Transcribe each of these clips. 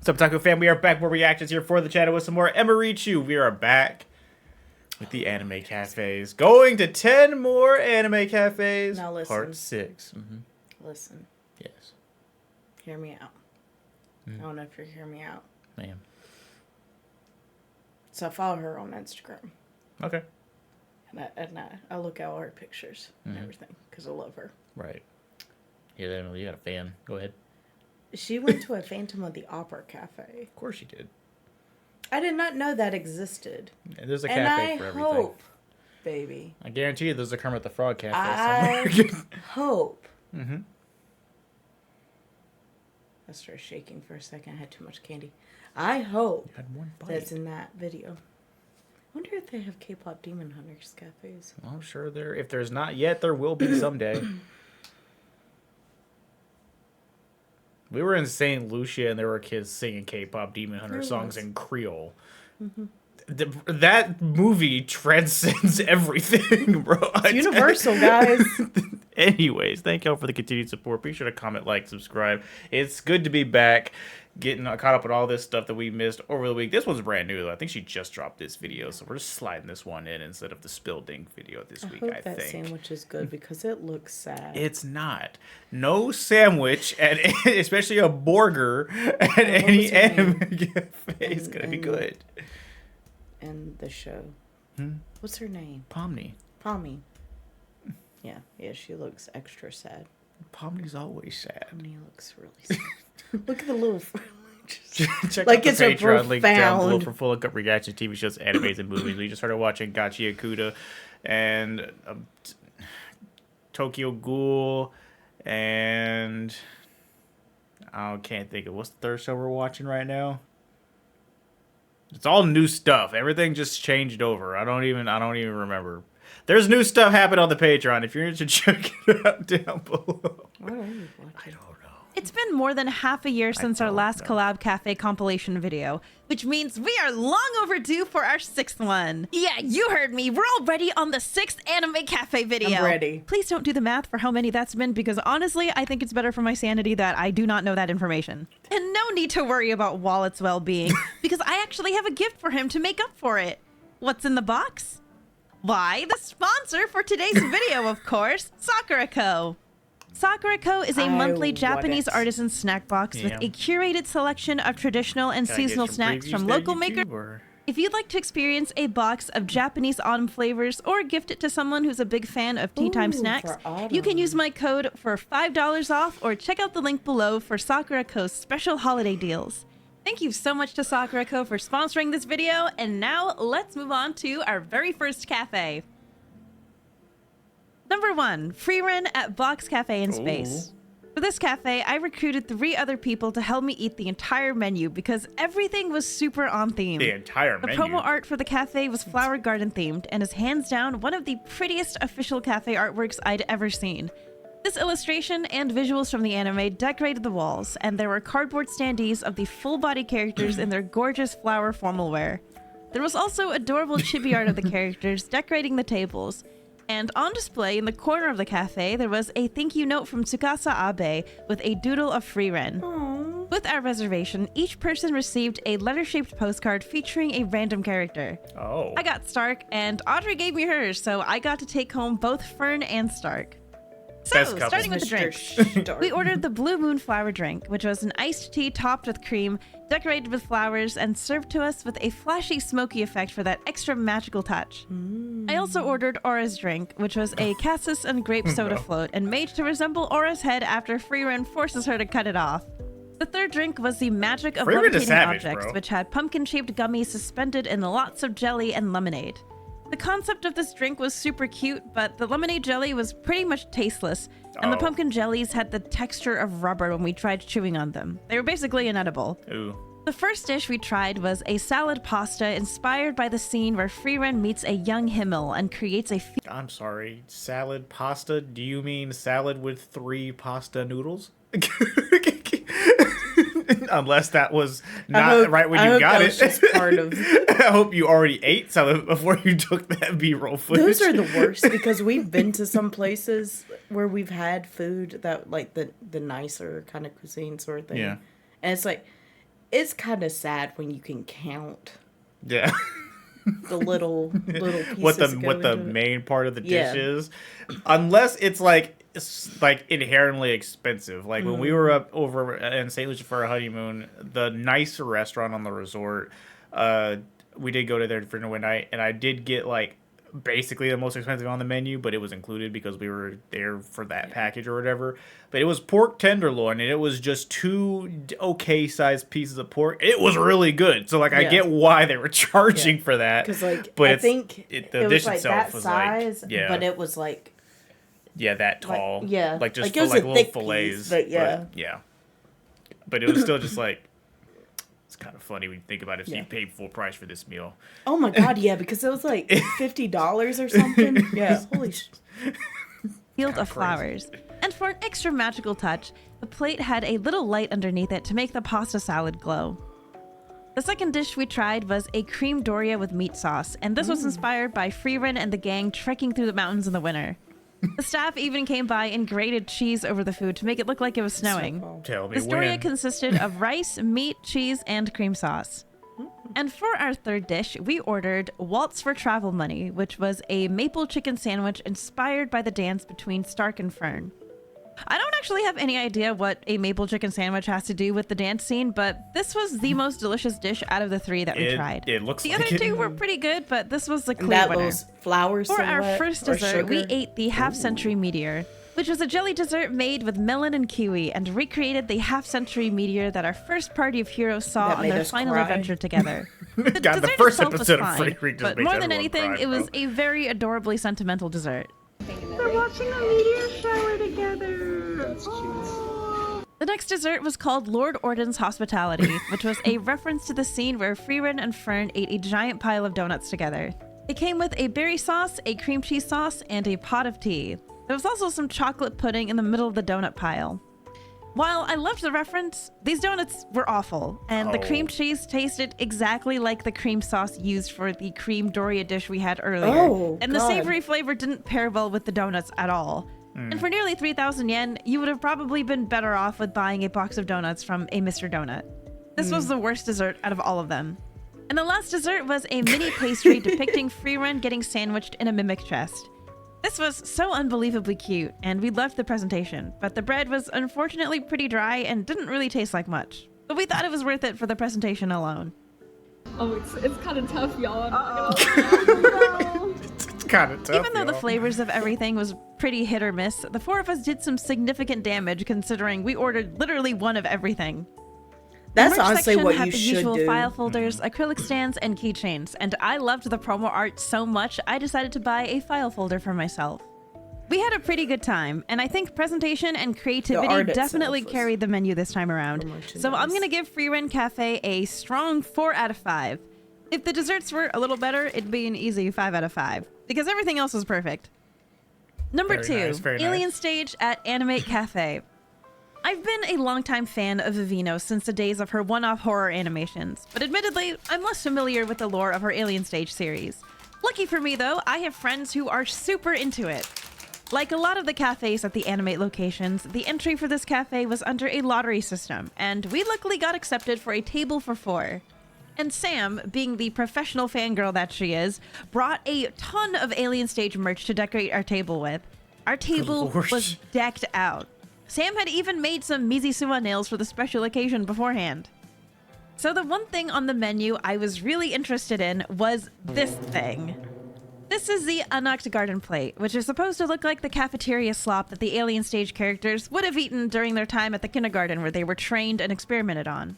What's up, Taco fam? We are back. More reactions here for the channel with some more Emirichu. We are back with the anime cafes. Going to 10 more anime cafes. Now listen. Part 6. Listen. Yes. Hear me out. I don't know if you're hearing me out. Ma'am. So I follow her on Instagram. Okay. And I look at all her pictures and everything because I love her. Right. Yeah, you got a fan. Go ahead. She went to a Phantom of the Opera cafe. Of course you did. I did not know that existed. And there's a cafe for everything. I hope, baby. I guarantee you there's a Kermit the Frog cafe somewhere. Hope. I started shaking for a second. I had too much candy. I hope you had one bite. That's in that video. I wonder if they have K-pop Demon Hunters cafes. Well, I'm sure if there's not yet, there will be someday. We were in St. Lucia and there were kids singing K-pop Demon Hunter songs in Creole. That movie transcends everything, bro. It's universal, guys. Anyways, thank y'all for the continued support. Be sure to comment, like, subscribe. It's good to be back, getting caught up with all this stuff that we missed over the week. This one's brand new, though. I think she just dropped this video, so we're just sliding this one in instead of the Spilled Ink video this week, I think. That sandwich is good because it looks sad. It's not. No sandwich, especially a burger, at any anime cafe is going to be good. And the show. What's her name? Pomni. Yeah, she looks extra sad. Pomni's always sad. Pomni looks really sad. Look at the little... Check like out the it's Patreon link down below profound. for full up reaction TV shows, animes, and movies. We just started watching Gachi Akuda and Tokyo Ghoul, and I can't think of what's the third show we're watching right now. It's all new stuff. Everything just changed over. I don't even remember. There's new stuff happening on the Patreon. If you're interested, check it out down below. What are you watching? I don't know. It's been more than half a year since our last Collab Cafe compilation video, which means we are long overdue for our 6th one. Yeah, you heard me. We're already on the 6th Anime Cafe video. I'm ready. Please don't do the math for how many that's been, because honestly, I think it's better for my sanity that I do not know that information. And no need to worry about Wallet's well-being, because I actually have a gift for him to make up for it. What's in the box? Why, the sponsor for today's video, of course, Sakura-Co. Sakura-Co is a monthly Japanese artisan snack box with a curated selection of traditional and seasonal snacks from local makers. If you'd like to experience a box of Japanese autumn flavors or gift it to someone who's a big fan of tea time snacks, you can use my code for $5 off or check out the link below for Sakura-Co's special holiday deals. Thank you so much to Sakura-Co for sponsoring this video, and now let's move on to our very first cafe. Number 1, free run at Box Cafe in Space. For this cafe, I recruited 3 other people to help me eat the entire menu because everything was super on theme. The entire menu? The promo art for the cafe was flower garden themed and is hands down one of the prettiest official cafe artworks I'd ever seen. This illustration and visuals from the anime decorated the walls, and there were cardboard standees of the full-body characters in their gorgeous flower formal wear. There was also adorable chibi art of the characters decorating the tables. And on display in the corner of the cafe, there was a thank you note from Tsukasa Abe with a doodle of free rent. With our reservation, each person received a letter-shaped postcard featuring a random character. I got Stark, and Audrey gave me hers, so I got to take home both Fern and Stark. So, starting with the drink. We ordered the Blue Moon flower drink, which was an iced tea topped with cream, decorated with flowers, and served to us with a flashy smoky effect for that extra magical touch. I also ordered Aura's drink, which was a cassis and grape soda float, and made to resemble Aura's head after Freerun forces her to cut it off. The third drink was the magic of levitating objects, which had pumpkin-shaped gummies suspended in lots of jelly and lemonade. The concept of this drink was super cute, but the lemonade jelly was pretty much tasteless, and the pumpkin jellies had the texture of rubber when we tried chewing on them. They were basically inedible. The first dish we tried was a salad pasta inspired by the scene where Freerun meets a young Himmel and creates a... I'm sorry, salad pasta? Do you mean salad with 3 pasta noodles? Unless that was not right when you got it. Just part of... I hope you already ate some before you took that B-roll footage. Those are the worst because we've been to some places where we've had food that like the nicer kind of cuisine sort of thing. Yeah. And it's like It's kind of sad when you can count Yeah. the little pieces. what the that go what the into it. main part of the Yeah. dish is, unless it's like inherently expensive. Like when we were up over in St. Lucia for our honeymoon, the nicer restaurant on the resort, we did go to there for one night, and I did get like basically the most expensive on the menu, but it was included because we were there for that package or whatever. But it was pork tenderloin, and it was just two okay sized pieces of pork. It was really good. So like I Yeah. get why they were charging for that. Because like but I it's, think the it dish was like itself that was size, like yeah, but it was like that tall. yeah. Like just Like, it for was a like little thick fillets. piece, but yeah. yeah. But it was still just like it's kind of funny when you think about it if Yeah. you paid full price for this meal. oh my god, yeah, because it was like $50 or something. Yeah, holy Field of crazy. flowers. And for an extra magical touch, the plate had a little light underneath it to make the pasta salad glow. The second dish we tried was a cream doria with meat sauce, and this was inspired by Freerin and the gang trekking through the mountains in the winter. The staff even came by and grated cheese over the food to make it look like it was snowing. Tell me This doria when. consisted of rice, meat, cheese, and cream sauce. And for our third dish, we ordered Waltz for Travel Money, which was a maple chicken sandwich inspired by the dance between Stark and Fern. I don't actually have any idea what a maple chicken sandwich has to do with the dance scene, but this was the most delicious dish out of the three that we tried. It looks The like other it. two were pretty good, but this was the And clear that winner. was flour For our silhouette first or dessert, we sugar. ate the half-century meteor, which was a jelly dessert made with melon and kiwi and recreated the half-century meteor that our first party of heroes saw That on made their us final cry. adventure together. God, the dessert first itself was episode of fine, Free Week just but makes more than everyone anything, cry, it was bro. a very adorably sentimental dessert. They're watching a meteor shower together. That's cute. The next dessert was called Lord Orden's Hospitality, which was a reference to the scene where Freerin and Fern ate a giant pile of donuts together. It came with a berry sauce, a cream cheese sauce, and a pot of tea. There was also some chocolate pudding in the middle of the donut pile. While I loved the reference, these donuts were awful, and the cream cheese tasted exactly like the cream sauce used for the cream doria dish we had earlier. Oh, and the God. savory flavor didn't pair well with the donuts at all. And for nearly 3,000 yen, you would have probably been better off with buying a box of donuts from a Mr. Donut. This was the worst dessert out of all of them. And the last dessert was a mini pastry depicting Freerin getting sandwiched in a mimic chest. This was so unbelievably cute, and we loved the presentation, but the bread was unfortunately pretty dry and didn't really taste like much. But we thought it was worth it for the presentation alone. Oh, it's kind of tough, y'all. I'm not gonna lie. It's kind of tough. Even though the y'all. flavors of everything was pretty hit or miss, the four of us did some significant damage considering we ordered literally one of everything. That's The merch honestly section what had you the should usual do. file folders, acrylic stands, and keychains, and I loved the promo art so much I decided to buy a file folder for myself. We had a pretty good time, and I think presentation and creativity art itself definitely was- carried the menu this time around. So I'm gonna give Freerin Cafe a strong 4 out of 5. If the desserts were a little better, it'd be an easy 5 out of 5, because everything else was perfect. Number Very 2, nice, very Alien nice. Stage at Animate Cafe. I've been a longtime fan of Vivino since the days of her one-off horror animations, but admittedly, I'm less familiar with the lore of her Alien Stage series. Lucky for me though, I have friends who are super into it. Like a lot of the cafes at the Animate locations, the entry for this cafe was under a lottery system, and we luckily got accepted for a table for 4. And Sam, being the professional fangirl that she is, brought a ton of Alien Stage merch to decorate our table with. Our table Lord. was decked out. Sam had even made some Mizusuwa nails for the special occasion beforehand. So the one thing on the menu I was really interested in was this thing. This is the Unocked Garden Plate, which is supposed to look like the cafeteria slop that the Alien Stage characters would have eaten during their time at the kindergarten where they were trained and experimented on.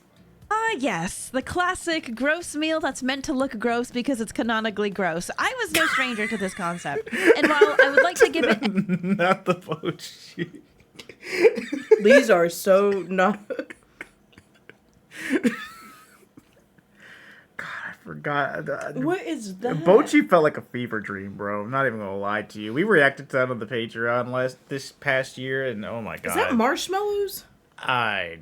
Yes, the classic gross meal that's meant to look gross because it's canonically gross. I was no stranger to this concept. And while I would like to give it... Not the poachy. These are so not. I forgot. What is that? Bochi felt like a fever dream, bro. I'm not even gonna lie to you. We reacted to that on the Patreon this past year, and oh my god, Is that marshmallows I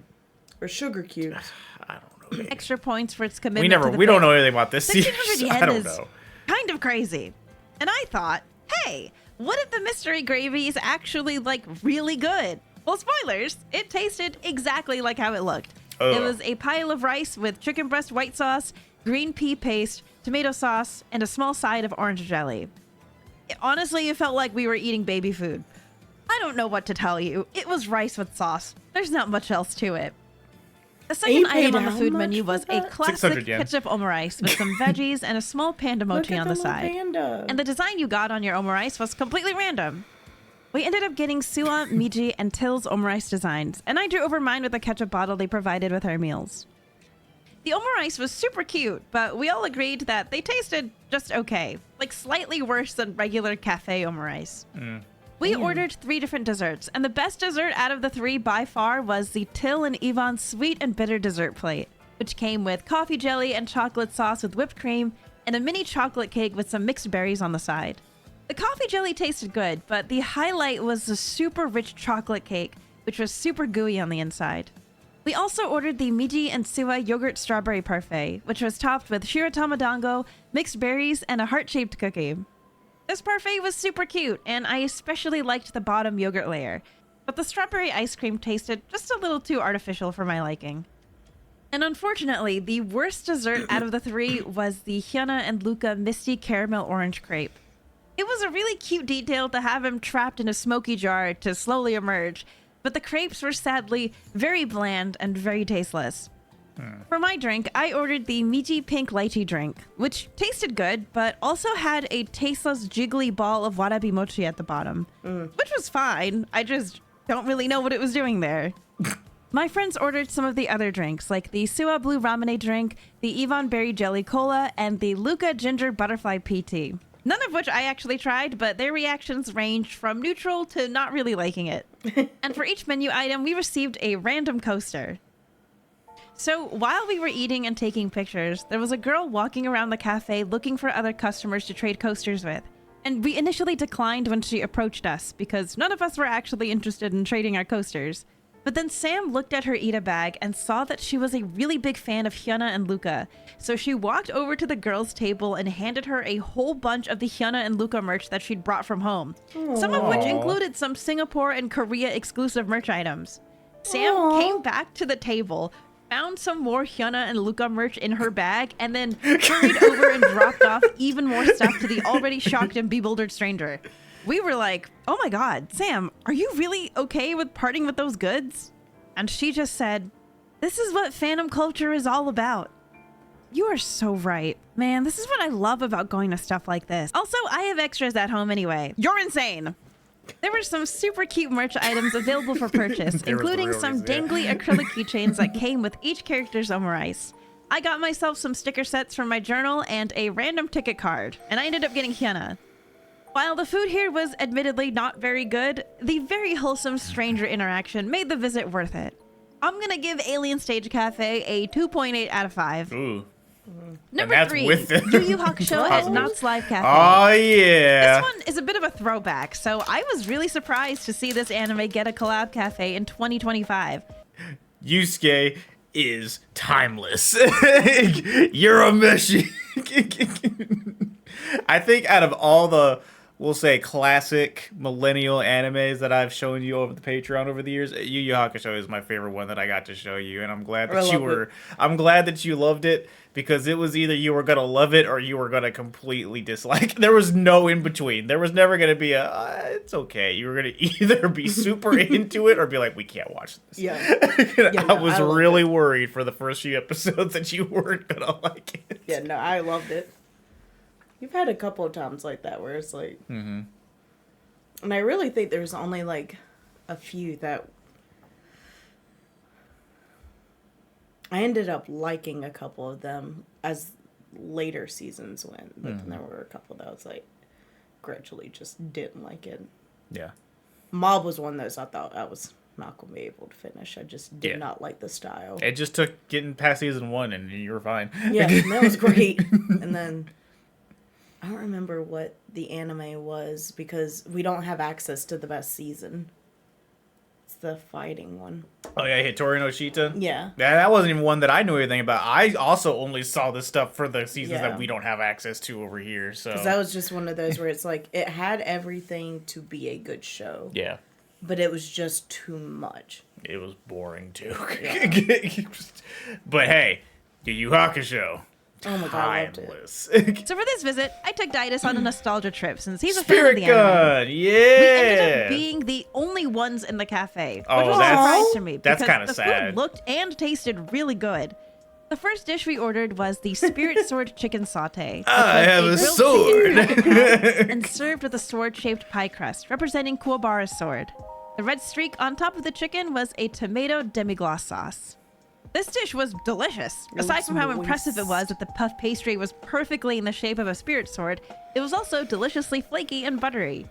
or sugar cubes? don't know. extra points for its commitment to the We don't know bit. anything about this series. 1,600 So yen I don't is know. kind of crazy. And I thought, hey, what if the mystery gravy is actually, like, really good? Well, spoilers, it tasted exactly like how it looked. It was a pile of rice with chicken breast white sauce, green pea paste, tomato sauce, and a small side of orange jelly. Honestly, it felt like we were eating baby food. I don't know what to tell you. It was rice with sauce. There's not much else to it. The second item on the food menu was a classic ketchup omurice with some veggies and a small panda mochi on the side. And the design you got on your omurice was completely random. We ended up getting Suwa, Miji, and Till's omurice designs, and I drew over mine with the ketchup bottle they provided with our meals. The omurice was super cute, but we all agreed that they tasted just okay, like slightly worse than regular cafe omurice. We ordered 3 different desserts, and the best dessert out of the 3 by far was the Till and Yvonne sweet and bitter dessert plate, which came with coffee jelly and chocolate sauce with whipped cream and a mini chocolate cake with some mixed berries on the side. The coffee jelly tasted good, but the highlight was the super rich chocolate cake, which was super gooey on the inside. We also ordered the Miji and Suwa yogurt strawberry parfait, which was topped with shiratama dango, mixed berries, and a heart-shaped cookie. This parfait was super cute, and I especially liked the bottom yogurt layer, but the strawberry ice cream tasted just a little too artificial for my liking. And unfortunately, the worst dessert out of the 3 was the Hyuna and Luca Misty Caramel Orange Crepe. It was a really cute detail to have him trapped in a smoky jar to slowly emerge, but the crepes were sadly very bland and very tasteless. For my drink, I ordered the Miji Pink Lychee drink, which tasted good, but also had a tasteless jiggly ball of warabi mochi at the bottom, which was fine. I just don't really know what it was doing there. My friends ordered some of the other drinks, like the Suwa Blue Ramune drink, the Yvonne Berry Jelly Cola, and the Luca Ginger Butterfly PT. None of which I actually tried, but their reactions ranged from neutral to not really liking it. And for each menu item, we received a random coaster. So while we were eating and taking pictures, there was a girl walking around the cafe looking for other customers to trade coasters with. And we initially declined when she approached us because none of us were actually interested in trading our coasters. But then Sam looked at her Ida bag and saw that she was a really big fan of Hyuna and Luca. So she walked over to the girl's table and handed her a whole bunch of the Hyuna and Luca merch that she'd brought from home. Aww. Some of which included some Singapore and Korea exclusive merch items. Sam came back to the table, found some more Hyuna and Luca merch in her bag, and then hurried over and dropped off even more stuff to the already shocked and bewildered stranger. We were like, oh my god, Sam, are you really okay with parting with those goods? And she just said, this is what fandom culture is all about. You are so right. Man, this is what I love about going to stuff like this. Also, I have extras at home anyway. You're insane. There were some super cute merch items available for purchase, including some dangly acrylic keychains that came with each character's omurice. I got myself some sticker sets from my journal and a random ticket card, and I ended up getting Hyuna. While the food here was admittedly not very good, the very wholesome stranger interaction made the visit worth it. I'm gonna give Alien Stage Cafe a 2.8 out of 5. Ooh. Number 3, Yu Yu Hakusho at Knott's Live Cafe. Oh, yeah. This one is a bit of a throwback, so I was really surprised to see this anime get a collab cafe in 2025. Yusuke is timeless. You're a machine. I think out of all the, we'll say, classic millennial animes that I've shown you over the Patreon over the years, Yu Yu Hakusho is my favorite one that I got to show you, and I'm glad that I'm glad that you loved it, because it was either you were gonna love it or you were gonna completely dislike. There was no in between. There was never gonna be it's okay. You were gonna either be super into it or be like, we can't watch this. I was really worried for the first few episodes that you weren't gonna like it. Yeah, no, I loved it. You've had a couple of times like that where it's like, and I really think there's only like a few that I ended up liking a couple of them as later seasons went, but then there were a couple that I was like, gradually just didn't like it. Yeah. Mob was one of those I thought I was not going to be able to finish. I just did not like the style. It just took getting past season 1 and you were fine. Yeah, that was great. And then I don't remember what the anime was because we don't have access to the best season. It's the fighting one. Oh yeah, Hitori no Shita? Yeah. Yeah, that wasn't even one that I knew anything about. I also only saw this stuff for the seasons that we don't have access to over here. So because that was just one of those where it's like, it had everything to be a good show. Yeah. but it was just too much. It was boring too. Yeah. But hey, Yu Yu Hakusho. Oh my god, I loved it. Timeless. So for this visit, I took Didas on a nostalgia trip since he's a fan of Spirit the anime. Gun, We ended yeah. up being the only ones in the cafe, which Oh, was a that's- surprise to me. that's because kinda the sad. food looked and tasted really good. The first dish we ordered was the Spirit Sword Chicken Saute. which I was have a grilled chicken sword. patty and served with a sword-shaped pie crust, representing Kuwabara's sword. The red streak on top of the chicken was a tomato demi-glace sauce. This dish was delicious. It Aside looks from how moist. impressive it was that the puff pastry was perfectly in the shape of a spirit sword, it was also deliciously flaky and buttery.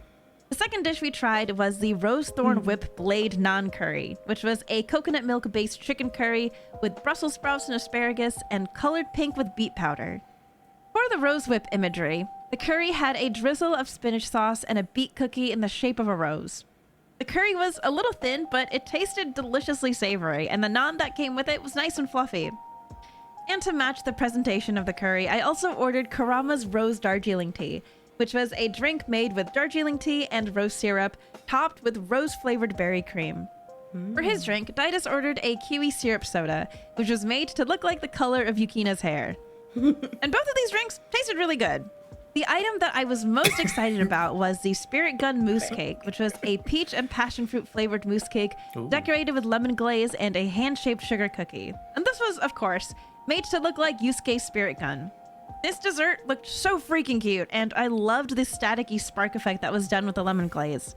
The second dish we tried was the Rose Thorn Whip Blade Naan Curry, which was a coconut milk-based chicken curry with Brussels sprouts and asparagus and colored pink with beet powder. For the Rose Whip imagery, the curry had a drizzle of spinach sauce and a beet cookie in the shape of a rose. The curry was a little thin, but it tasted deliciously savory, and the naan that came with it was nice and fluffy. And to match the presentation of the curry, I also ordered Karama's Rose Darjeeling Tea, which was a drink made with Darjeeling tea and rose syrup, topped with rose-flavored berry cream. For his drink, Didas ordered a kiwi syrup soda, which was made to look like the color of Yukina's hair. And both of these drinks tasted really good. The item that I was most excited about was the Spirit Gun Mousse Cake, which was a peach and passion fruit flavored mousse cake decorated with lemon glaze and a hand-shaped sugar cookie. And this was, of course, made to look like Yusuke's Spirit Gun. This dessert looked so freaking cute, and I loved the staticky spark effect that was done with the lemon glaze.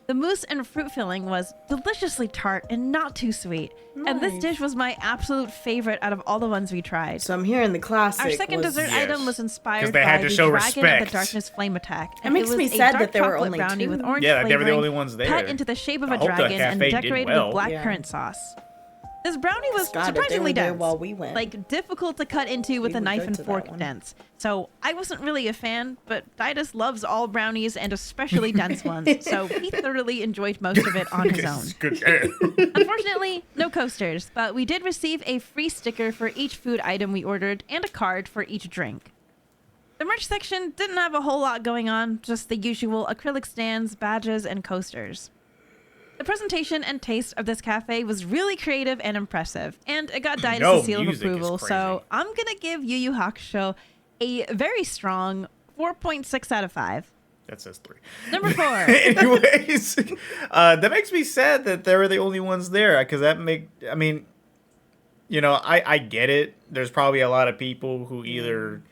The mousse and fruit filling was deliciously tart and not too sweet, and this Nice. dish was my absolute favorite out of all the ones we tried. So I'm hearing the classic. Our second was- dessert Yes. item was 'Cause inspired they by had to the show Dragon of respect. the Darkness Flame Attack. It makes was me a sad dark that there were chocolate only brownie two. with orange Yeah, like they were the flavoring only ones there. cut into the shape of I a hope the dragon and cafe did decorated well. with black Yeah. currant sauce. This brownie was God, if they surprisingly were there dense, while we went. like difficult to cut into with We a would knife go and to that fork one. dense. So I wasn't really a fan, but Didas loves all brownies and especially dense ones. So he thoroughly enjoyed most of it on his own. Good. Unfortunately, no coasters, but we did receive a free sticker for each food item we ordered and a card for each drink. The merch section didn't have a whole lot going on, just the usual acrylic stands, badges, and coasters. The presentation and taste of this cafe was really creative and impressive, and it got Didas' No, seal of music is approval, so crazy. I'm gonna give Yu Yu Hakusho a very strong 4.6 out of 5. That says 3. Number 4. Anyways, that makes me sad that they were the only ones there, because I mean, you know, I get it. There's probably a lot of people who either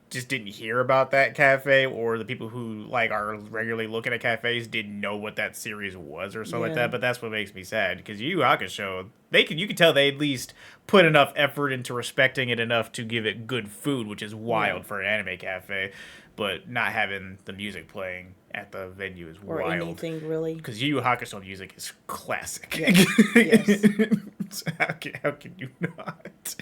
just didn't hear about that cafe, or the people who like are regularly looking at cafes didn't know what that series was or something like Yeah. that. But that's what makes me sad, because Yu Yu Hakusho, you can tell they at least put enough effort into respecting it enough to give it good food, which is wild for an anime cafe. But not having the music playing at the venue is or wild. anything really. Because Yu Yu Hakusho music is classic. Yeah. Yes. So how can you not?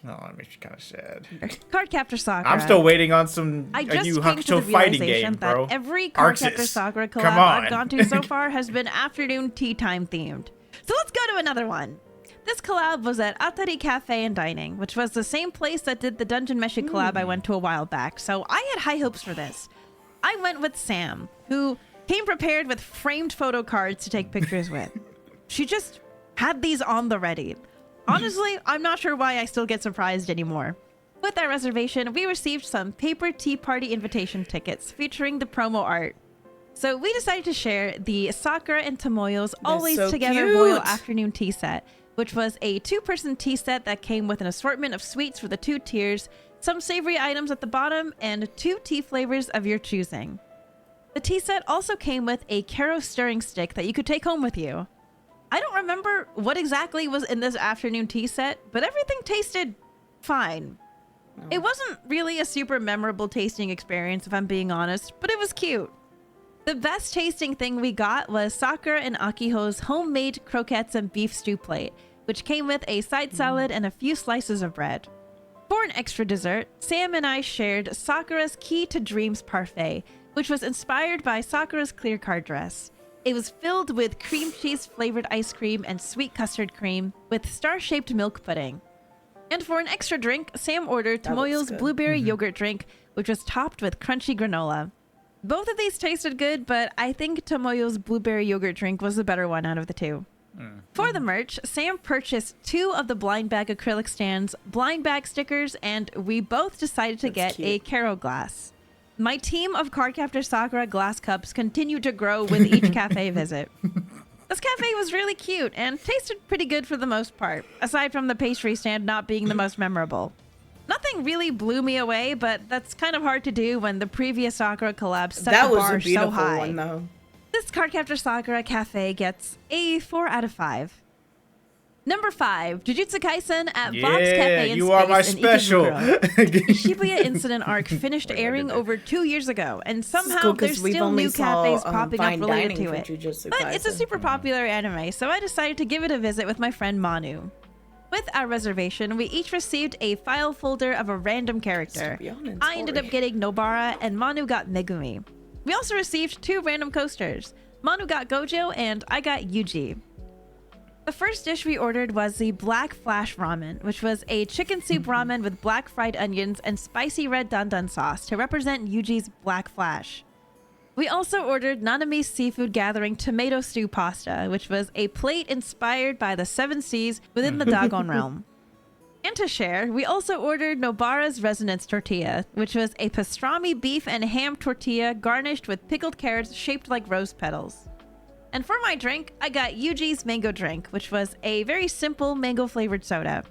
Oh, that makes you kind of sad. Cardcaptor Sakura. I'm still waiting on some I Yu just Yu came to the Hakusho fighting realization game, that bro. every Cardcaptor Arxis. Sakura collab Come on. I've gone to so far has been afternoon tea time themed. So let's go to another one. This collab was at Atari Cafe and Dining, which was the same place that did the Dungeon Meshi collab I went to a while back, so I had high hopes for this. I went with Sam, who came prepared with framed photo cards to take pictures with. She just had these on the ready. Honestly, I'm not sure why I still get surprised anymore. With that reservation, we received some paper tea party invitation tickets featuring the promo art. So we decided to share the Sakura and Tomoyo's Always so Together cute. Royal Afternoon Tea Set, which was a 2-person tea set that came with an assortment of sweets for the 2 tiers, some savory items at the bottom, and 2 tea flavors of your choosing. The tea set also came with a Karo stirring stick that you could take home with you. I don't remember what exactly was in this afternoon tea set, but everything tasted fine. It wasn't really a super memorable tasting experience, if I'm being honest, but it was cute. The best tasting thing we got was Sakura and Akiho's homemade croquettes and beef stew plate, which came with a side salad and a few slices of bread. For an extra dessert, Sam and I shared Sakura's Key to Dreams parfait, which was inspired by Sakura's clear card dress. It was filled with cream cheese flavored ice cream and sweet custard cream with star-shaped milk pudding. And for an extra drink, Sam ordered That looks Tomoyo's good. blueberry yogurt drink, which was topped with crunchy granola. Both of these tasted good, but I think Tomoyo's blueberry yogurt drink was the better one out of the two. For the merch, Sam purchased 2 of the blind bag acrylic stands, blind bag stickers, and we both decided to get a Caro glass. My team of Cardcaptor Sakura glass cups continued to grow with each cafe visit. This cafe was really cute and tasted pretty good for the most part, aside from the pastry stand not being the most memorable. Nothing really blew me away, but that's kind of hard to do when the previous Sakura collab set That the was bar a beautiful so high. one, though. This Cardcaptor Sakura cafe gets a 4 out of 5. Number 5, Jujutsu Kaisen at Bob's Cafe in you Space are my in special. Ikebukuro. The Shibuya incident arc finished airing over 2 years ago, and somehow cool 'cause there's we've still only new saw, cafes popping up fine related dining to for it. Jujutsu But it's a Kaisen. super popular anime, so I decided to give it a visit with my friend Manu. With our reservation, we each received a file folder of a random character. I ended up getting Nobara, and Manu got Megumi. We also received 2 random coasters. Manu got Gojo, and I got Yuji. The first dish we ordered was the Black Flash Ramen, which was a chicken soup ramen with black fried onions and spicy red dandan sauce to represent Yuji's Black Flash. We also ordered Nanami's Seafood Gathering tomato stew pasta, which was a plate inspired by the 7 seas within the Dagon realm. And to share, we also ordered Nobara's Resonance Tortilla, which was a pastrami beef and ham tortilla garnished with pickled carrots shaped like rose petals. And for my drink, I got Yuji's mango drink, which was a very simple mango-flavored soda.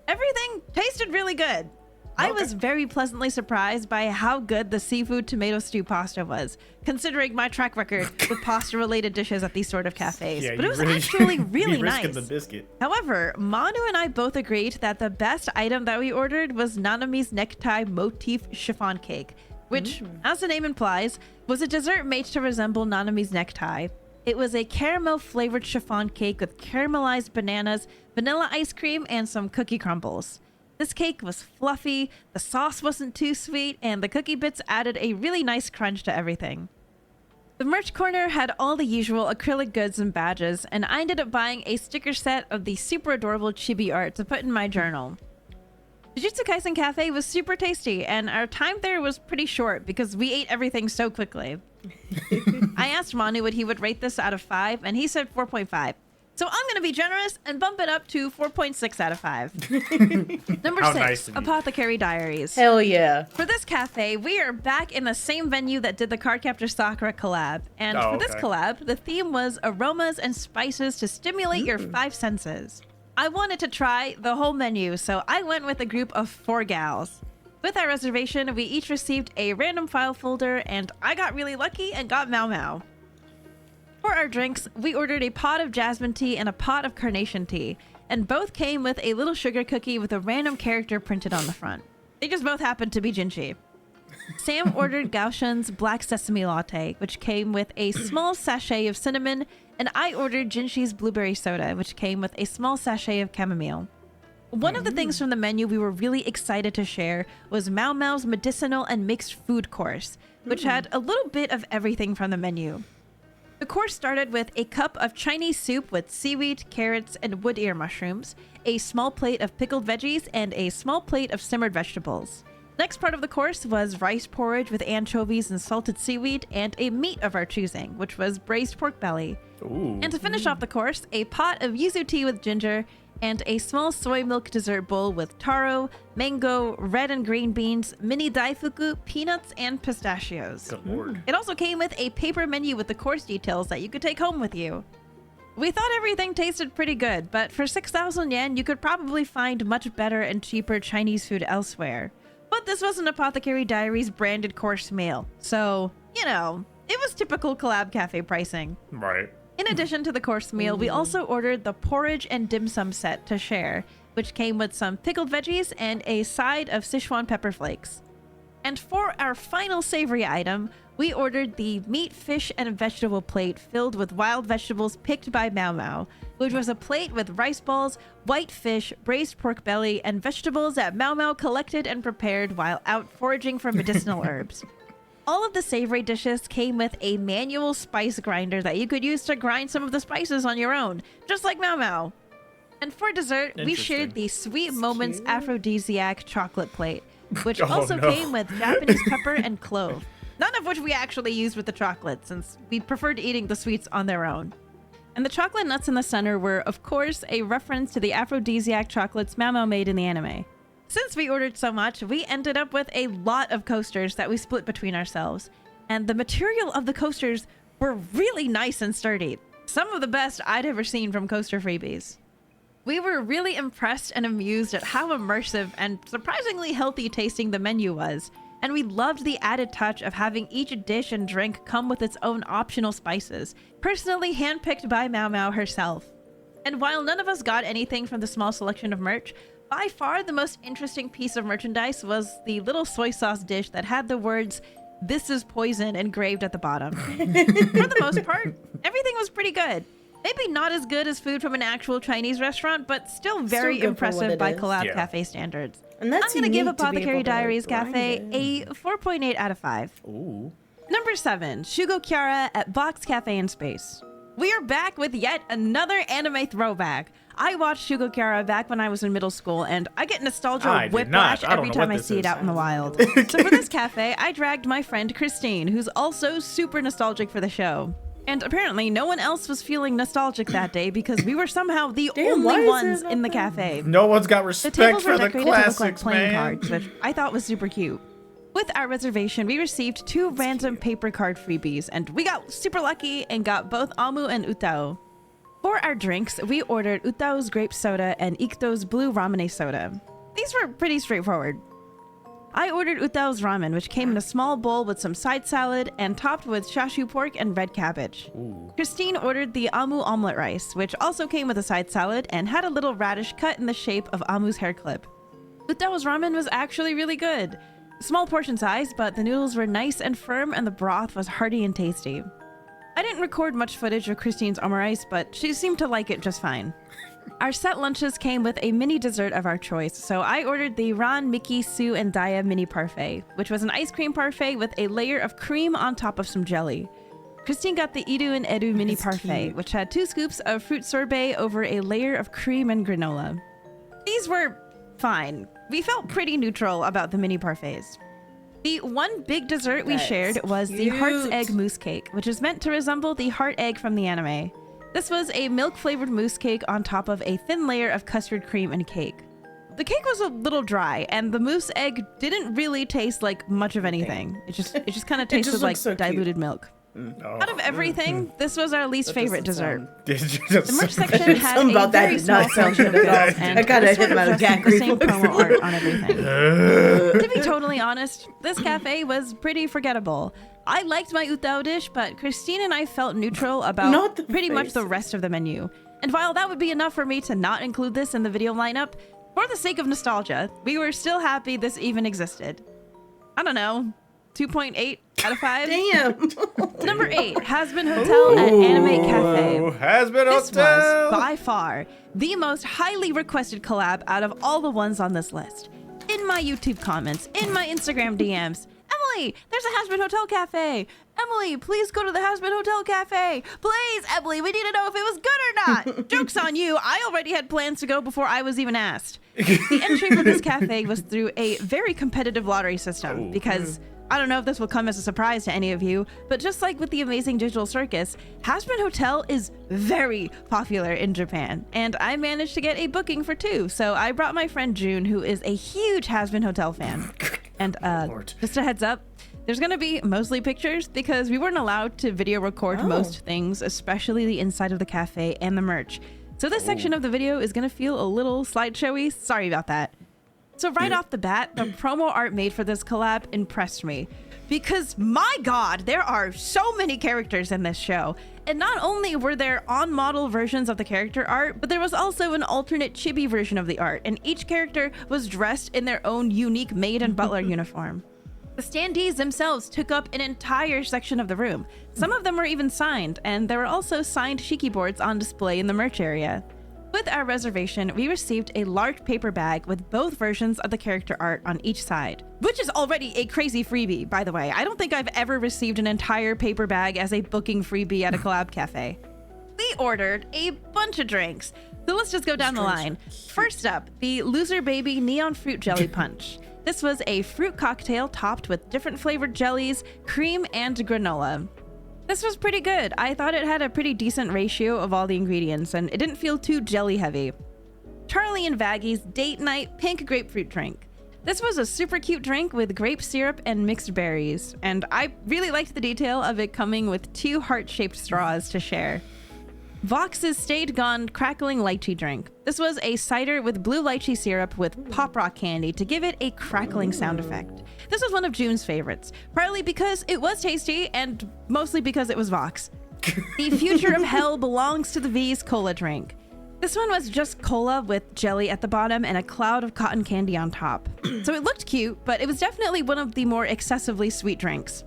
Everything tasted really good. I was very pleasantly surprised by how good the seafood tomato stew pasta was, considering my track record with pasta-related dishes at these sort of cafes. But it was actually really nice. The biscuit. However, Manu and I both agreed that the best item that we ordered was Nanami's necktie motif chiffon cake, which, as the name implies, was a dessert made to resemble Nanami's necktie. It was a caramel-flavored chiffon cake with caramelized bananas, vanilla ice cream, and some cookie crumbles. This cake was fluffy, the sauce wasn't too sweet, and the cookie bits added a really nice crunch to everything. The merch corner had all the usual acrylic goods and badges, and I ended up buying a sticker set of the super adorable chibi art to put in my journal. Jujutsu Kaisen Cafe was super tasty, and our time there was pretty short because we ate everything so quickly. I asked Manu what he would rate this out of 5, and he said 4.5. So I'm going to be generous and bump it up to 4.6 out of 5. Number 6, nice of you. Apothecary Diaries. Hell yeah. For this cafe, we are back in the same venue that did the Cardcaptor Sakura collab. And for this collab, the theme was aromas and spices to stimulate your 5 senses. I wanted to try the whole menu, so I went with a group of 4 gals. With our reservation, we each received a random file folder, and I got really lucky and got Mau Mau. For our drinks, we ordered a pot of jasmine tea and a pot of carnation tea, and both came with a little sugar cookie with a random character printed on the front. They just both happened to be Jinchi. Sam ordered Gaoshen's Black Sesame Latte, which came with a small sachet of cinnamon, and I ordered Jinshi's Blueberry Soda, which came with a small sachet of chamomile. One of the things from the menu we were really excited to share was Mau Mau's medicinal and mixed food course, which had a little bit of everything from the menu. The course started with a cup of Chinese soup with seaweed, carrots, and wood ear mushrooms, a small plate of pickled veggies, and a small plate of simmered vegetables. Next part of the course was rice porridge with anchovies and salted seaweed, and a meat of our choosing, which was braised pork belly. Ooh. And to finish off the course, a pot of yuzu tea with ginger, and a small soy milk dessert bowl with taro, mango, red and green beans, mini daifuku, peanuts, and pistachios. Good lord. It also came with a paper menu with the course details that you could take home with you. We thought everything tasted pretty good, but for 6,000 yen, you could probably find much better and cheaper Chinese food elsewhere. But this was an Apothecary Diaries branded course meal, so, you know, it was typical collab cafe pricing. Right. In addition to the course meal, we also ordered the porridge and dim sum set to share, which came with some pickled veggies and a side of Sichuan pepper flakes. And for our final savory item, we ordered the meat, fish, and vegetable plate filled with wild vegetables picked by Mau Mau, which was a plate with rice balls, white fish, braised pork belly, and vegetables that Mau Mau collected and prepared while out foraging for medicinal herbs. All of the savory dishes came with a manual spice grinder that you could use to grind some of the spices on your own, just like Mau Mau. And for dessert, we shared the Sweet Moments Aphrodisiac chocolate plate, which also came with Japanese pepper and clove. none of which we actually used with the chocolate, since we preferred eating the sweets on their own. And the chocolate nuts in the center were, of course, a reference to the aphrodisiac chocolates Mamo made in the anime. Since we ordered so much, we ended up with a lot of coasters that we split between ourselves. And the material of the coasters were really nice and sturdy. Some of the best I'd ever seen from coaster freebies. We were really impressed and amused at how immersive and surprisingly healthy tasting the menu was. And we loved the added touch of having each dish and drink come with its own optional spices, personally handpicked by Mao Mao herself. And while none of us got anything from the small selection of merch, by far the most interesting piece of merchandise was the little soy sauce dish that had the words, "This is poison," engraved at the bottom. For the most part, everything was pretty good. Maybe not as good as food from an actual Chinese restaurant, but still very good for what impressive it by is. Collab Yeah. Cafe standards. And that's I'm going to give unique to be Apothecary able to Diaries grind Cafe it. a 4.8 out of 5. Ooh. Number 7, Shugo Kiara at Box Cafe in Space. We are back with yet another anime throwback. I watched Shugo Kiara back when I was in middle school, and I get nostalgia I did whiplash not. I don't every know time what I this see it is. out in the wild. So for this cafe, I dragged my friend Christine, who's also super nostalgic for the show. And apparently no one else was feeling nostalgic that day because we were somehow the Damn, why only is ones there in the nothing? cafe. No one's got The respect tables for were the decorated to look like classics, playing man. cards, which I thought was super cute. With our reservation, we received 2 random paper card freebies, and we got super lucky and got both Amu and Utao. For our drinks, we ordered Utao's grape soda and Ikuto's blue ramune soda. These were pretty straightforward. I ordered Utao's ramen, which came in a small bowl with some side salad and topped with chashu pork and red cabbage. Christine ordered the Amu omelet rice, which also came with a side salad and had a little radish cut in the shape of Amu's hair clip. Utao's ramen was actually really good. Small portion size, but the noodles were nice and firm and the broth was hearty and tasty. I didn't record much footage of Christine's omurice, but she seemed to like it just fine. Our set lunches came with a mini dessert of our choice, so I ordered the Ran, Mickey, Sue, and Daya mini parfait, which was an ice cream parfait with a layer of cream on top of some jelly. Christine got the Iru and Eru mini That's parfait, cute. which had 2 scoops of fruit sorbet over a layer of cream and granola. These were fine. We felt pretty neutral about the mini parfaits. The one big dessert we That's shared was the heart's cute. egg mousse cake, which is meant to resemble the heart egg from the anime. This was a milk-flavored mousse cake on top of a thin layer of custard cream and cake. The cake was a little dry, and the mousse egg didn't really taste like much of anything. It just kind of It just tasted like looks so cute. diluted milk. Oh. Out of everything, this was our least That favorite doesn't dessert. sound- The merch section had Something a about that very did small not sound section of good. girls, and I gotta was hit sort him of out of just gag the same reflex. promo art on everything. To be totally honest, this cafe was pretty forgettable. I liked my Utao dish, but Christine and I felt neutral about Not the pretty much the faces. rest of the menu. And while that would be enough for me to not include this in the video lineup, for the sake of nostalgia, we were still happy this even existed. I don't know, 2.8 out of 5? Damn. Number 8, Has-Been Hotel at Anime Cafe. Has been This hotel. was, by far, the most highly requested collab out of all the ones on this list. In my YouTube comments, in my Instagram DMs, Emily, there's a Has-Been Hotel Cafe. Emily, please go to the Has-Been Hotel Cafe. Please, Emily, we need to know if it was good or not. Joke's on you. I already had plans to go before I was even asked. The entry for this cafe was through a very competitive lottery system because I don't know if this will come as a surprise to any of you, but just like with the Amazing Digital Circus, Has-Been Hotel is very popular in Japan, and I managed to get a booking for 2, so I brought my friend June, who is a huge Has-Been Hotel fan. And Lord. just a heads up, there's gonna be mostly pictures because we weren't allowed to video record Oh. most things, especially the inside of the cafe and the merch. So this section of the video is gonna feel a little slideshowy. Sorry about that. So right off the bat, the promo art made for this collab impressed me because my god, there are so many characters in this show. And not only were there on-model versions of the character art, but there was also an alternate chibi version of the art, and each character was dressed in their own unique maid and butler uniform. The standees themselves took up an entire section of the room. Some of them were even signed, and there were also signed shiki boards on display in the merch area. With our reservation, we received a large paper bag with both versions of the character art on each side, which is already a crazy freebie, by the way. I don't think I've ever received an entire paper bag as a booking freebie at a collab cafe. We ordered a bunch of drinks, so let's just go down the line. First up, the Loser Baby Neon Fruit Jelly Punch. This was a fruit cocktail topped with different flavored jellies, cream, and granola. This was pretty good. I thought it had a pretty decent ratio of all the ingredients, and it didn't feel too jelly heavy. Charlie and Vaggy's Date Night Pink Grapefruit Drink. This was a super cute drink with grape syrup and mixed berries, and I really liked the detail of it coming with 2 heart-shaped straws to share. Vox's Stayed Gone Crackling Lychee Drink. This was a cider with blue lychee syrup with pop rock candy to give it a crackling sound effect. This was one of June's favorites, partly because it was tasty and mostly because it was Vox. The Future of Hell Belongs to the V's Cola Drink. This one was just cola with jelly at the bottom and a cloud of cotton candy on top. So it looked cute, but it was definitely one of the more excessively sweet drinks.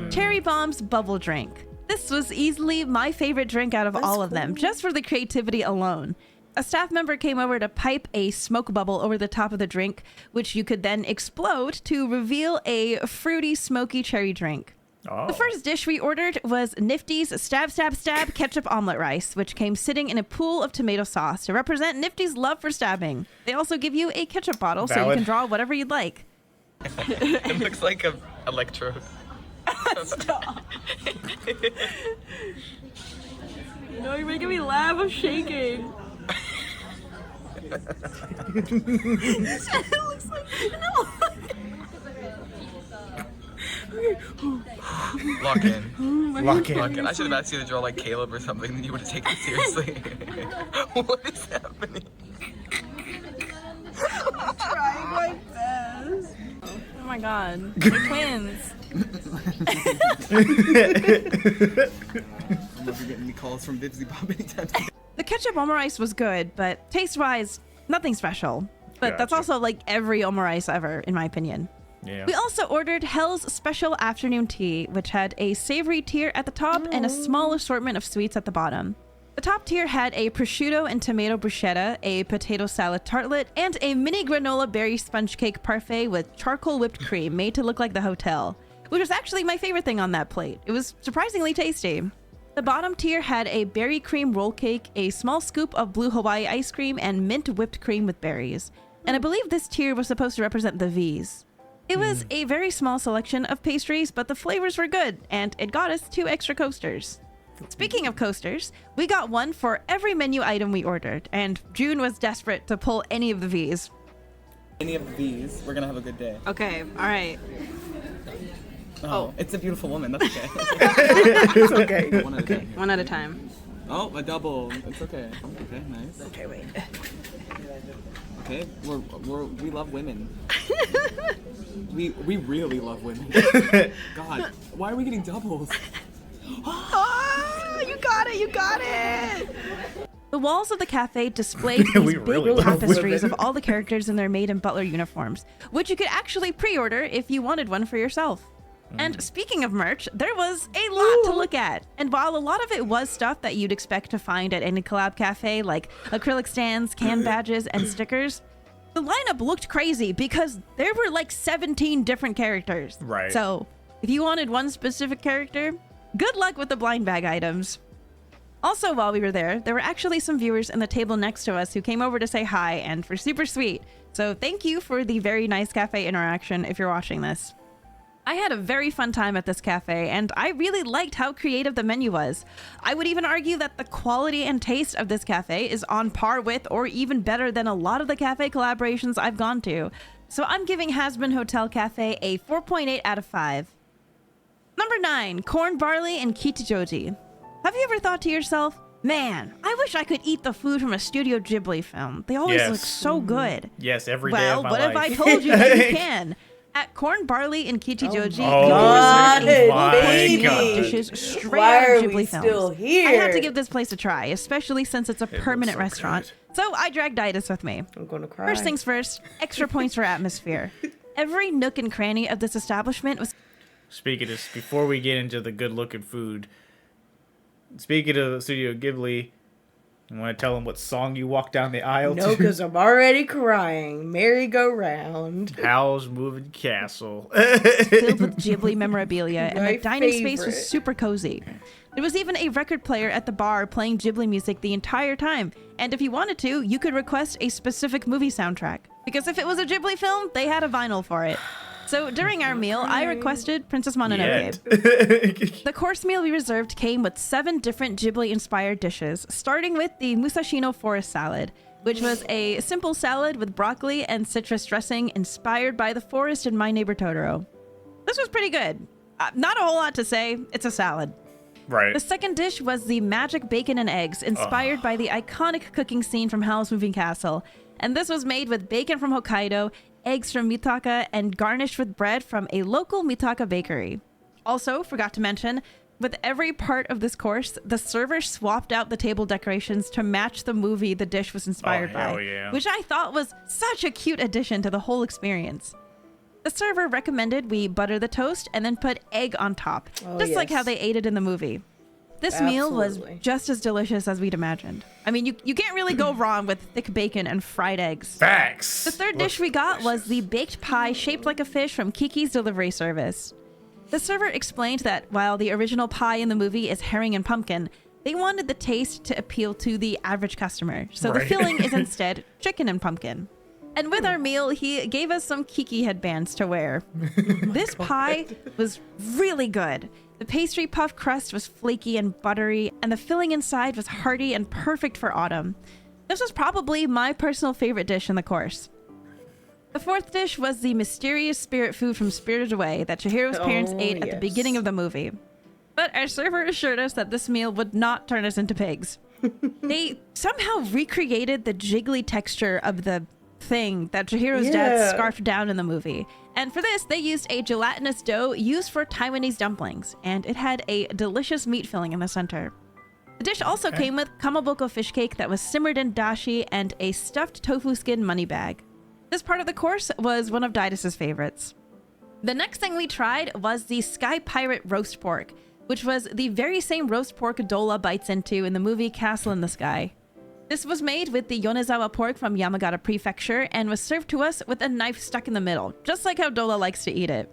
Cherry Bomb's Bubble Drink. This was easily my favorite drink out of all of them, just for the creativity alone. A staff member came over to pipe a smoke bubble over the top of the drink, which you could then explode to reveal a fruity, smoky cherry drink. Oh. The first dish we ordered was Nifty's Stab Stab Stab Ketchup Omelet Rice, which came sitting in a pool of tomato sauce to represent Nifty's love for stabbing. They also give you a ketchup bottle so you Valid. can draw whatever you'd like. It looks like a electrode. Stop. No, you're making me laugh. I'm shaking. It looks like... No. Lock in. Lock in. Lock in. I should have asked you to draw like Caleb or something, then you would have taken it seriously. What is happening? I'm trying my best. Oh my god. They're twins. I'm never getting any calls from Bibsy Bob anytime soon. The ketchup omurice was good, but taste-wise, nothing special. But that's Gotcha. also like every omurice ever, in my opinion. Yeah. We also ordered Hell's Special Afternoon Tea, which had a savory tier at the top and a small assortment of sweets at the bottom. The top tier had a prosciutto and tomato bruschetta, a potato salad tartlet, and a mini granola berry sponge cake parfait with charcoal whipped cream made to look like the hotel, which was actually my favorite thing on that plate. It was surprisingly tasty. The bottom tier had a berry cream roll cake, a small scoop of blue Hawaii ice cream, and mint whipped cream with berries. And I believe this tier was supposed to represent the V's. It was a very small selection of pastries, but the flavors were good, and it got us 2 extra coasters. Speaking of coasters, we got one for every menu item we ordered, and June was desperate to pull any of the V's. Any of these, we're gonna have a good day. Okay, alright. Oh, it's a beautiful woman. That's okay. It's okay. One at a time. Here. One at a time. Oh, a double. It's okay. Okay, nice. Okay, wait. Okay, we love women. we really love women. God, why are we getting doubles? Oh, you got it, you got it! The walls of the cafe displayed these We big really love tapestries women. of all the characters in their maid and butler uniforms, which you could actually pre-order if you wanted one for yourself. And speaking of merch, there was a lot to look at. And while a lot of it was stuff that you'd expect to find at any collab cafe, like acrylic stands, can badges, and stickers, the lineup looked crazy because there were like 17 different characters. Right. So if you wanted one specific character, good luck with the blind bag items. Also, while we were there were actually some viewers in the table next to us who came over to say hi and were super sweet. So thank you for the very nice cafe interaction if you're watching this. I had a very fun time at this cafe, and I really liked how creative the menu was. I would even argue that the quality and taste of this cafe is on par with or even better than a lot of the cafe collaborations I've gone to. So I'm giving Hasbin Hotel Cafe a 4.8 out of 5. Number 9, corn barley and kichijoji. Have you ever thought to yourself, man, I wish I could eat the food from a Studio Ghibli film. They always Yes. look so good. Yes, every day Well, of my what life. if I told you that you can? At Corn Barley and Kichijoji, Oh you my can reserve a full baby. menu of dishes straight Why out are of Ghibli we films. still here? I had to give this place a try, especially since it's a permanent so restaurant. good. So I dragged Didas with me. I'm gonna cry. First things first, extra points for atmosphere. Every nook and cranny of this establishment was Speaking of, before we get into the good-looking food, speaking of Studio Ghibli, you want to tell them what song you walk down the aisle No, to? because I'm already crying. Merry-go-round. Howl's Moving Castle. filled with Ghibli memorabilia, and My the dining space was favorite. super cozy. There was even a record player at the bar playing Ghibli music the entire time, and if you wanted to, you could request a specific movie soundtrack. Because if it was a Ghibli film, they had a vinyl for it. So during our meal, I requested Princess Mononoke. The course meal we reserved came with 7 different Ghibli-inspired dishes, starting with the Musashino Forest Salad, which was a simple salad with broccoli and citrus dressing inspired by the forest in My Neighbor Totoro. This was pretty good. Not a whole lot to say. It's a salad. Right. The second dish was the magic bacon and eggs, inspired by the iconic cooking scene from Howl's Moving Castle. And this was made with bacon from Hokkaido, eggs from Mitaka, and garnished with bread from a local Mitaka bakery. Also, forgot to mention, with every part of this course, the server swapped out the table decorations to match the movie the dish was inspired by, yeah. which I thought was such a cute addition to the whole experience. The server recommended we butter the toast and then put egg on top, just like how they ate it in the movie. This meal was just as delicious as we'd imagined. I mean, you can't really go wrong with thick bacon and fried eggs. Facts. The third dish we got was the baked pie shaped like a fish from Kiki's delivery service. The server explained that while the original pie in the movie is herring and pumpkin, they wanted the taste to appeal to the average customer. So the filling is instead chicken and pumpkin. And with our meal, he gave us some Kiki headbands to wear. This pie was really good. The pastry puff crust was flaky and buttery, and the filling inside was hearty and perfect for autumn. This was probably my personal favorite dish in the course. The fourth dish was the mysterious spirit food from Spirited Away that Chihiro's parents ate at the beginning of the movie. But our server assured us that this meal would not turn us into pigs. They somehow recreated the jiggly texture of the thing that Chihiro's dad scarfed down in the movie. And for this, they used a gelatinous dough used for Taiwanese dumplings, and it had a delicious meat filling in the center. The dish also came with kamaboko fish cake that was simmered in dashi and a stuffed tofu skin money bag. This part of the course was one of Didas's favorites. The next thing we tried was the Sky Pirate roast pork, which was the very same roast pork Dola bites into in the movie Castle in the Sky. This was made with the Yonezawa pork from Yamagata Prefecture and was served to us with a knife stuck in the middle, just like how Dola likes to eat it.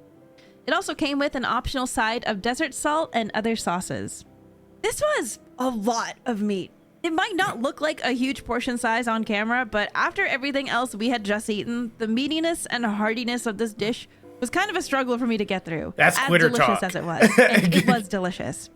It also came with an optional side of desert salt and other sauces. This was a lot of meat. It might not look like a huge portion size on camera, but after everything else we had just eaten, the meatiness and heartiness of this dish was kind of a struggle for me to get through. That's Twitter talk. As delicious as it was. And it was delicious.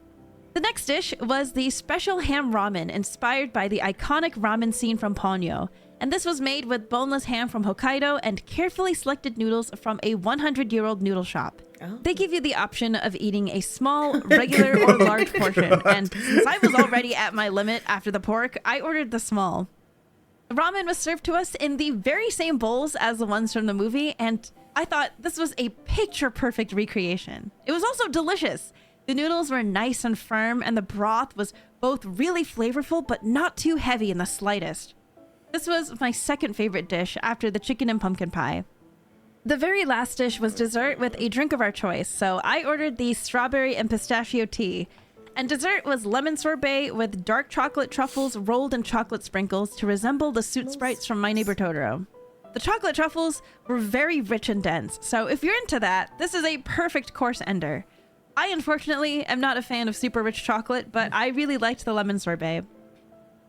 The next dish was the special ham ramen inspired by the iconic ramen scene from Ponyo. And this was made with boneless ham from Hokkaido and carefully selected noodles from a 100-year-old noodle shop. They give you the option of eating a small, regular, or large portion. And since I was already at my limit after the pork, I ordered the small. The ramen was served to us in the very same bowls as the ones from the movie, and I thought this was a picture-perfect recreation. It was also delicious. The noodles were nice and firm, and the broth was both really flavorful but not too heavy in the slightest. This was my second favorite dish after the chicken and pumpkin pie. The very last dish was dessert with a drink of our choice, so I ordered the strawberry and pistachio tea. And dessert was lemon sorbet with dark chocolate truffles rolled in chocolate sprinkles to resemble the suit sprites from My Neighbor Totoro. The chocolate truffles were very rich and dense, so if you're into that, this is a perfect course ender. I unfortunately am not a fan of super rich chocolate, but I really liked the lemon sorbet.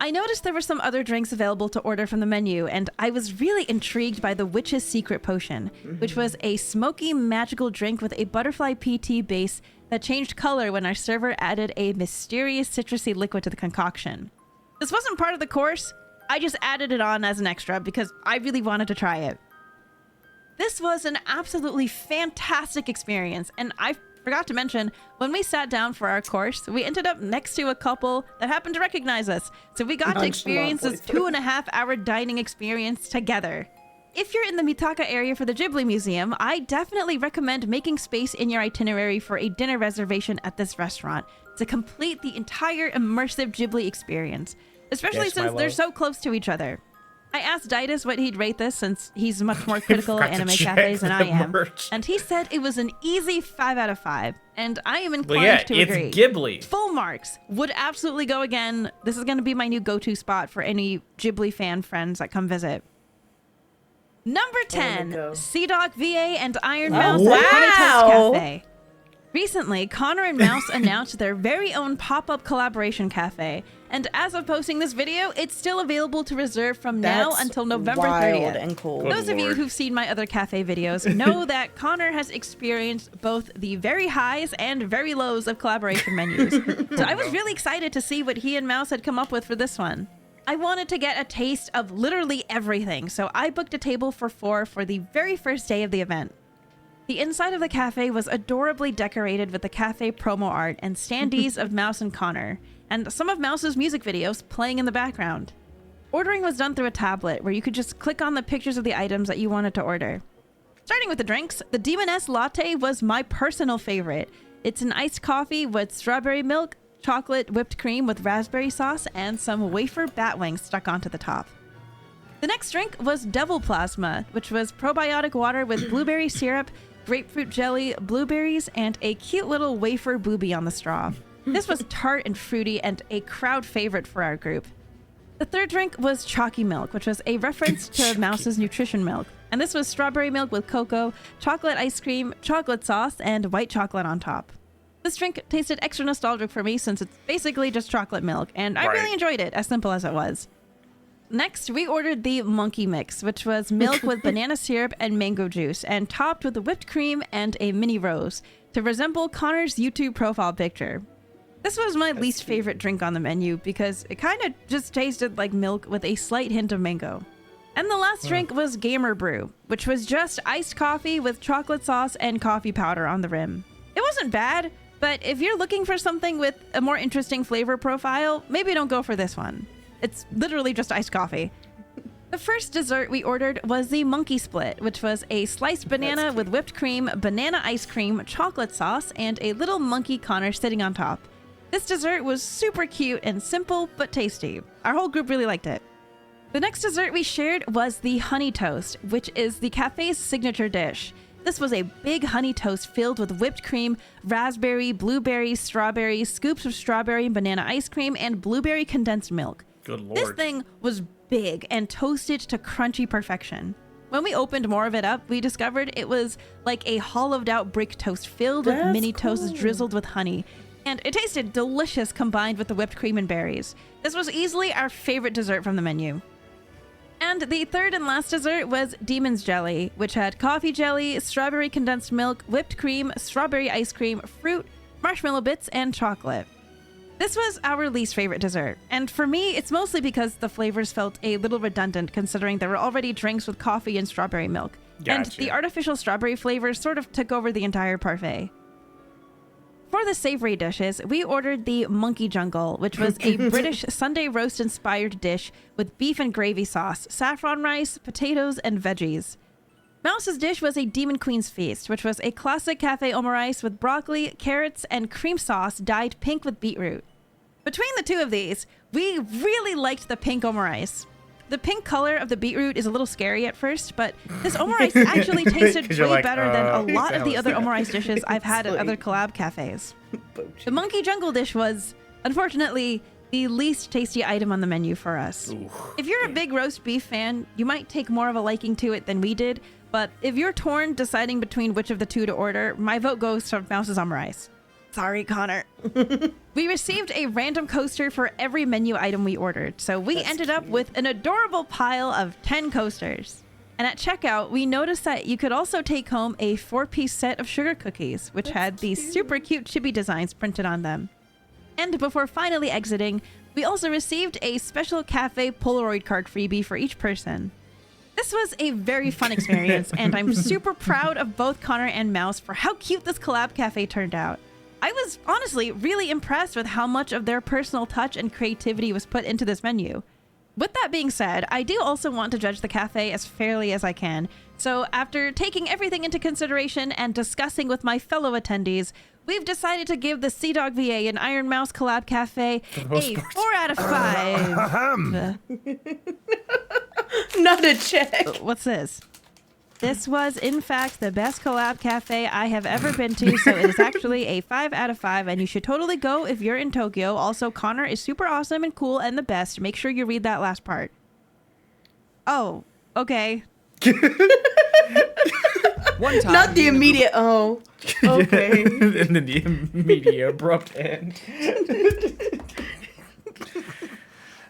I noticed there were some other drinks available to order from the menu, and I was really intrigued by the Witch's Secret Potion, which was a smoky magical drink with a butterfly pea tea base that changed color when our server added a mysterious citrusy liquid to the concoction. This wasn't part of the course, I just added it on as an extra because I really wanted to try it. This was an absolutely fantastic experience, and I forgot to mention, when we sat down for our course, we ended up next to a couple that happened to recognize us. So we got to experience this 2.5-hour dining experience together. If you're in the Mitaka area for the Ghibli Museum, I definitely recommend making space in your itinerary for a dinner reservation at this restaurant to complete the entire immersive Ghibli experience, especially since they're so close to each other. I asked Didas what he'd rate this since he's much more critical of anime cafes than I am. And he said it was an easy 5 out of 5. And I am inclined to agree. It's Ghibli. Full marks. Would absolutely go again. This is going to be my new go-to spot for any Ghibli fan friends that come visit. Number 10, Sea Dog VA and Iron Mouse at Honey Toast Cafe. Recently, Connor and Mouse announced their very own pop-up collaboration cafe, and as of posting this video, it's still available to reserve from now That's until November wild 30th. and cool. Good Those of you Lord. who've seen my other cafe videos know that Connor has experienced both the very highs and very lows of collaboration menus. So I was really excited to see what he and Mouse had come up with for this one. I wanted to get a taste of literally everything, so I booked a table for 4 for the very first day of the event. The inside of the cafe was adorably decorated with the cafe promo art and standees of Mouse and Connor, and some of Mouse's music videos playing in the background. Ordering was done through a tablet where you could just click on the pictures of the items that you wanted to order. Starting with the drinks, the Demoness Latte was my personal favorite. It's an iced coffee with strawberry milk, chocolate whipped cream with raspberry sauce, and some wafer bat wings stuck onto the top. The next drink was Devil Plasma, which was probiotic water with blueberry syrup, grapefruit jelly, blueberries, and a cute little wafer boobie on the straw. This was tart and fruity and a crowd favorite for our group. The third drink was Chalky Milk, which was a reference to Mouse's nutrition milk. And this was strawberry milk with cocoa, chocolate ice cream, chocolate sauce, and white chocolate on top. This drink tasted extra nostalgic for me since it's basically just chocolate milk, and I really enjoyed it, as simple as it was. Next, we ordered the Monkey Mix, which was milk with banana syrup and mango juice, and topped with whipped cream and a mini rose, to resemble Connor's YouTube profile picture. This was my least favorite drink on the menu because it kind of just tasted like milk with a slight hint of mango. And the last drink was Gamer Brew, which was just iced coffee with chocolate sauce and coffee powder on the rim. It wasn't bad, but if you're looking for something with a more interesting flavor profile, maybe don't go for this one. It's literally just iced coffee. The first dessert we ordered was the Monkey Split, which was a sliced banana with whipped cream, banana ice cream, chocolate sauce, and a little monkey Connor sitting on top. This dessert was super cute and simple, but tasty. Our whole group really liked it. The next dessert we shared was the Honey Toast, which is the cafe's signature dish. This was a big honey toast filled with whipped cream, raspberry, blueberry, strawberry, scoops of strawberry and banana ice cream, and blueberry condensed milk. Good Lord. This thing was big and toasted to crunchy perfection. When we opened more of it up, we discovered it was like a hollowed out brick toast filled with mini toasts drizzled with honey. And it tasted delicious combined with the whipped cream and berries. This was easily our favorite dessert from the menu. And the third and last dessert was Demon's Jelly, which had coffee jelly, strawberry condensed milk, whipped cream, strawberry ice cream, fruit, marshmallow bits, and chocolate. This was our least favorite dessert, and for me, it's mostly because the flavors felt a little redundant considering there were already drinks with coffee and strawberry milk. And Gotcha. the artificial strawberry flavors sort of took over the entire parfait. For the savory dishes, we ordered the Monkey Jungle, which was a British Sunday roast-inspired dish with beef and gravy sauce, saffron rice, potatoes, and veggies. Mouse's dish was a Demon Queen's Feast, which was a classic cafe omurice with broccoli, carrots, and cream sauce dyed pink with beetroot. Between the two of these, we really liked the pink omurice. The pink color of the beetroot is a little scary at first, but this omurice actually tasted 'Cause way you're like, better than a what lot the of the hell other is that? omurice dishes I've had at It's other like- collab cafes. The Monkey Jungle dish was, unfortunately, the least tasty item on the menu for us. If you're a big roast beef fan, you might take more of a liking to it than we did, but if you're torn deciding between which of the two to order, my vote goes to Mouse's omurice. Sorry, Connor. We received a random coaster for every menu item we ordered, so we ended up with an adorable pile of 10 coasters. And at checkout, we noticed that you could also take home a 4-piece set of sugar cookies, which had these super cute chibi designs printed on them. And before finally exiting, we also received a special cafe Polaroid card freebie for each person. This was a very fun experience, and I'm super proud of both Connor and Mouse for how cute this collab cafe turned out. I was honestly really impressed with how much of their personal touch and creativity was put into this menu. With that being said, I do also want to judge the cafe as fairly as I can. So after taking everything into consideration and discussing with my fellow attendees, we've decided to give the Sea Dog VA and Iron Mouse Collab Cafe a 4 out of 5. Not a check. What's this? This was, in fact, the best collab cafe I have ever been to, so it is actually a 5 out of 5, and you should totally go if you're in Tokyo. Also, Connor is super awesome and cool and the best. Make sure you read that last part. Oh, okay. One time. Not the immediate. Oh. Okay. And then the immediate abrupt end.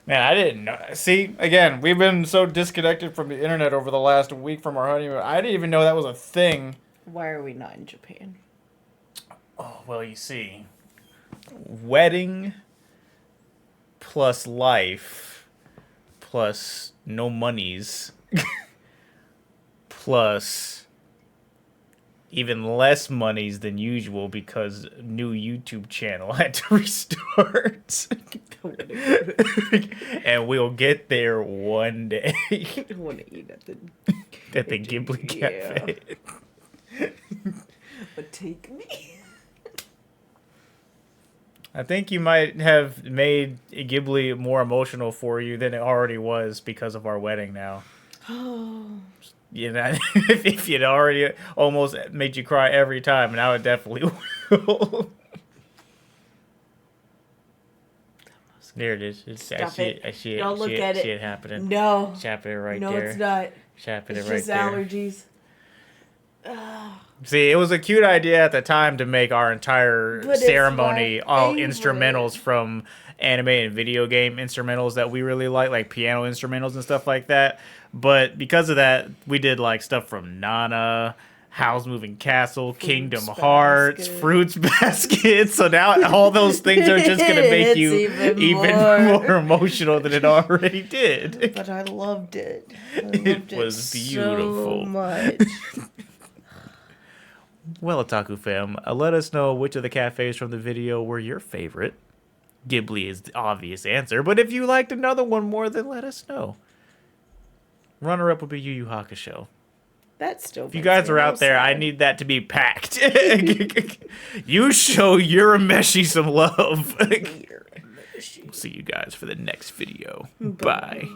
Man, I didn't know. See, again, we've been so disconnected from the internet over the last week from our honeymoon. I didn't even know that was a thing. Why are we not in Japan? Oh, well, you see. Wedding plus life plus no monies plus even less monies than usual because new YouTube channel had to restart. And we'll get there one day. I want to eat at the Ghibli Cafe. But take me. I think you might have made Ghibli more emotional for you than it already was because of our wedding now. Oh. You know, if you'd already almost made you cry every time, now it definitely will. There it is. Stop it. I see it. Don't look at it. See it happening. No. It's happening right No, there. it's not. It's happening It's right just there. allergies. See, it was a cute idea at the time to make our entire But it's ceremony my all favorite. instrumentals from anime and video game instrumentals that we really like piano instrumentals and stuff like that. But because of that, we did like stuff from Nana, Howl's Moving Castle, Kingdom Hearts, Basket. Fruits Basket. So now all those things are just going to make It's you even more emotional than it already did. But I loved it. It was beautiful. So much. Well, Otaku fam, let us know which of the cafes from the video were your favorite. Ghibli is the obvious answer, but if you liked another one more, then let us know. Runner-up would be Yu Yu Hakusho. That's still. If you guys are out there, I need that to be packed. You show Urameshi some love. See you guys for the next video. Bye.